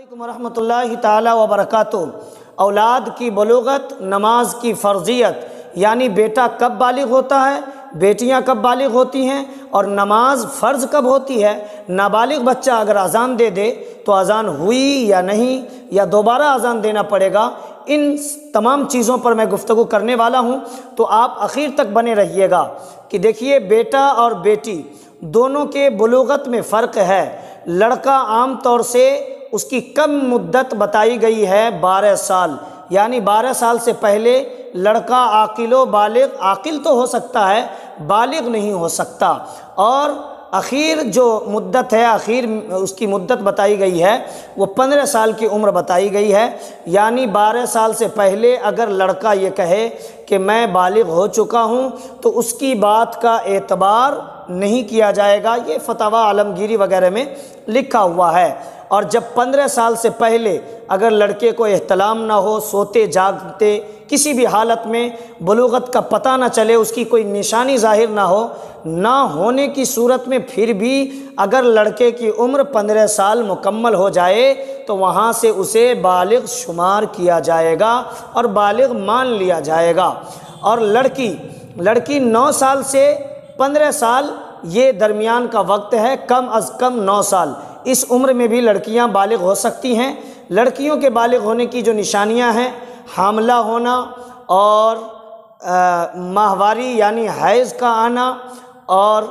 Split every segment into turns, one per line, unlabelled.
علیکم ورحمۃ اللہ تعالی وبرکاتہ۔ اولاد کی بلوغت، نماز کی فرضیت، یعنی بیٹا کب بالغ ہوتا ہے، بیٹیاں کب بالغ ہوتی ہیں اور نماز فرض کب ہوتی ہے۔ نابالغ بچہ اگر اذان دے دے تو اذان ہوئی یا نہیں، یا دوبارہ اذان دینا پڑے گا، ان تمام چیزوں پر میں گفتگو کرنے والا ہوں، تو آپ آخر تک بنے رہیے گا کہ دیکھیے بیٹا اور بیٹی دونوں کے بلوغت میں فرق ہے۔ لڑکا عام طور سے اس کی کم مدت بتائی گئی ہے 12 سال، یعنی 12 سال سے پہلے لڑکا عاقل و بالغ، عاقل تو ہو سکتا ہے، بالغ نہیں ہو سکتا۔ اور اخیر جو مدت ہے، اخیر اس کی مدت بتائی گئی ہے وہ 15 سال کی عمر بتائی گئی ہے، یعنی 12 سال سے پہلے اگر لڑکا یہ کہے کہ میں بالغ ہو چکا ہوں تو اس کی بات کا اعتبار نہیں کیا جائے گا۔ یہ فتاوی عالمگیری وغیرہ میں لکھا ہوا ہے۔ اور جب 15 سال سے پہلے اگر لڑکے کو احتلام نہ ہو، سوتے جاگتے کسی بھی حالت میں بلوغت کا پتہ نہ چلے، اس کی کوئی نشانی ظاہر نہ ہو، نہ ہونے کی صورت میں پھر بھی اگر لڑکے کی عمر 15 سال مکمل ہو جائے تو وہاں سے اسے بالغ شمار کیا جائے گا اور بالغ مان لیا جائے گا۔ اور لڑکی 9 سال سے 15 سال یہ درمیان کا وقت ہے، کم از کم 9 سال۔ اس عمر میں بھی لڑکیاں بالغ ہو سکتی ہیں۔ لڑکیوں کے بالغ ہونے کی جو نشانیاں ہیں، حاملہ ہونا اور ماہواری یعنی حیض کا آنا اور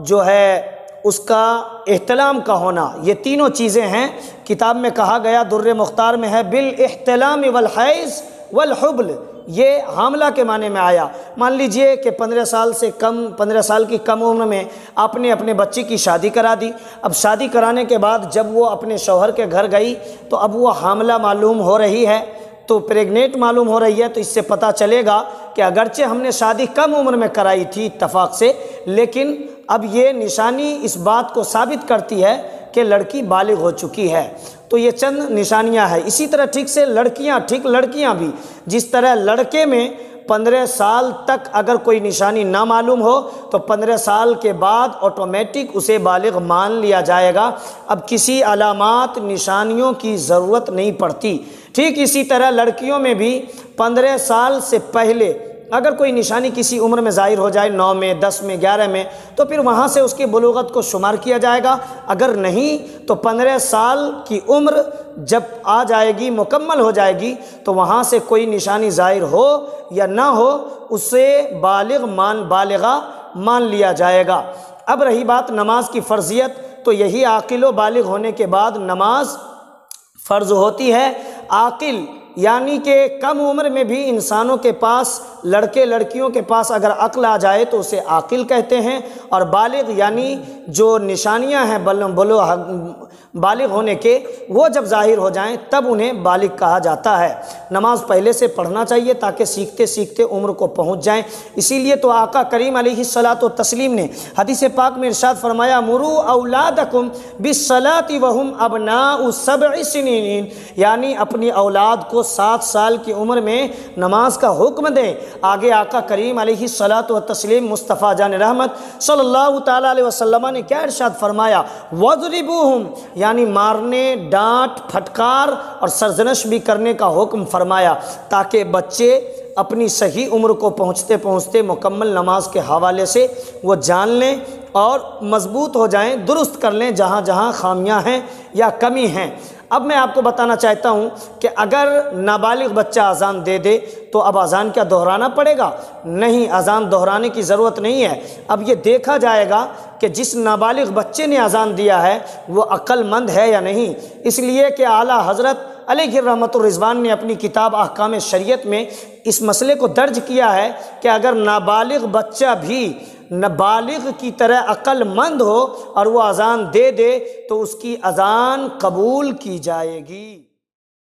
جو ہے اس کا احتلام کا ہونا، یہ تینوں چیزیں ہیں۔ کتاب میں کہا گیا، در مختار میں ہے، بالاحتلام والحیض والحبل، یہ حاملہ کے معنی میں آیا۔ مان لیجئے کہ 15 سال کی کم عمر میں آپ نے اپنے بچی کی شادی کرا دی۔ اب شادی کرانے کے بعد جب وہ اپنے شوہر کے گھر گئی تو اب وہ حاملہ معلوم ہو رہی ہے، تو پریگنیٹ معلوم ہو رہی ہے، تو اس سے پتہ چلے گا کہ اگرچہ ہم نے شادی کم عمر میں کرائی تھی اتفاق سے، لیکن اب یہ نشانی اس بات کو ثابت کرتی ہے کہ لڑکی بالغ ہو چکی ہے۔ تو یہ چند نشانیاں ہیں۔ اسی طرح ٹھیک لڑکیاں بھی، جس طرح لڑکے میں 15 سال تک اگر کوئی نشانی نہ معلوم ہو تو 15 سال کے بعد آٹومیٹک اسے بالغ مان لیا جائے گا، اب کسی علامات نشانیوں کی ضرورت نہیں پڑتی۔ ٹھیک اسی طرح لڑکیوں میں بھی 15 سال سے پہلے اگر کوئی نشانی کسی عمر میں ظاہر ہو جائے، 9 میں، 10 میں، 11 میں، تو پھر وہاں سے اس کی بلوغت کو شمار کیا جائے گا۔ اگر نہیں تو 15 سال کی عمر جب آ جائے گی، مکمل ہو جائے گی، تو وہاں سے کوئی نشانی ظاہر ہو یا نہ ہو اسے بالغہ مان لیا جائے گا۔ اب رہی بات نماز کی فرضیت، تو یہی عاقل و بالغ ہونے کے بعد نماز فرض ہوتی ہے۔ عاقل یعنی کہ کم عمر میں بھی انسانوں کے پاس، لڑکیوں کے پاس اگر عقل آ جائے تو اسے عاقل کہتے ہیں، اور بالغ یعنی جو نشانیاں ہیں بالغ ہونے کے، وہ جب ظاہر ہو جائیں تب انہیں بالغ کہا جاتا ہے۔ نماز پہلے سے پڑھنا چاہیے تاکہ سیکھتے سیکھتے عمر کو پہنچ جائیں۔ اسی لیے تو آقا کریم علیہ الصلاۃ والتسلیم نے حدیث پاک میں ارشاد فرمایا، مروا اولادکم بالصلاۃ وہم ابناء 7 سنین، یعنی اپنی اولاد کو 7 سال کی عمر میں نماز کا حکم دیں۔ آگے آقا کریم علیہ الصلاۃ والتسلیم مصطفیٰ جان رحمت صلی اللہ تعالیٰ علیہ وسلم نے کیا ارشاد فرمایا، وَاضْرِبُوهُمْ، یعنی مارنے، ڈانٹ، پھٹکار اور سرزنش بھی کرنے کا حکم فرمایا، تاکہ بچے اپنی صحیح عمر کو پہنچتے پہنچتے مکمل نماز کے حوالے سے وہ جان لیں اور مضبوط ہو جائیں، درست کر لیں جہاں جہاں خامیاں ہیں یا کمی ہیں۔ اب میں آپ کو بتانا چاہتا ہوں کہ اگر نابالغ بچہ اذان دے دے تو اب اذان کیا دہرانا پڑے گا؟ نہیں، اذان دہرانے کی ضرورت نہیں ہے۔ اب یہ دیکھا جائے گا کہ جس نابالغ بچے نے اذان دیا ہے وہ عقل مند ہے یا نہیں، اس لیے کہ اعلیٰ حضرت علیہ رحمت الرضوان نے اپنی کتاب احکام شریعت میں اس مسئلے کو درج کیا ہے کہ اگر نابالغ بچہ بھی بالغ کی طرح عقل مند ہو اور وہ اذان دے دے تو اس کی اذان قبول کی جائے گی۔